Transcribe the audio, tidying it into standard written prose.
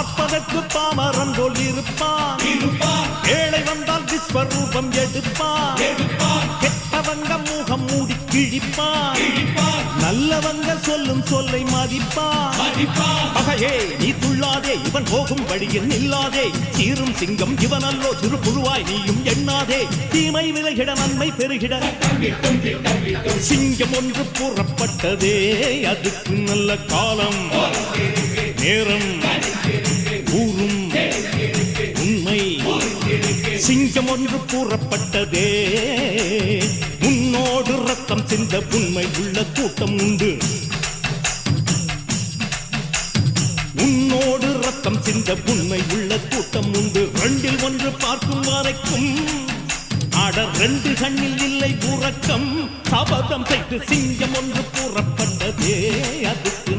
பார்ப்பதற்கு பாமரன் போல் இருப்பான், ஏழை வந்தால் விஸ்வரூபம் எடுப்பான், கெட்டவங்க முகம் மூடி கிழிப்பான், நல்லவங்க சொல்லும் சொல்லை மதிப்பான். பகையே நீ துள்ளாதே, இவன் போகும் வழியில் நில்லாதே, சீரும் சிங்கம் இவன் அல்லோ திருப்புழுவாய் நீயும் எண்ணாதே, தீமை விலகிட நன்மை பெருகிட சிங்கம் ஒன்று கூறப்பட்டதே, அதுக்கு நல்ல காலம் நேரம் ஊரும் உண்மை. சிங்கம் ஒன்று கூறப்பட்டதே, உன்னோடு ரத்தம் சிந்த உண்மை உள்ள கூட்டம் உண்டு, உன்னோடு ரத்தம் சிந்த உண்மை உள்ள கூட்டம் உண்டு. ரெண்டில் ஒன்று பார்க்கும் வரைக்கும் ஆட ரெண்டு கண்ணில் இல்லை உறக்கம், சபதம் செய்து சிங்கம் ஒன்று கூறப்பட்டதே, அதுக்கு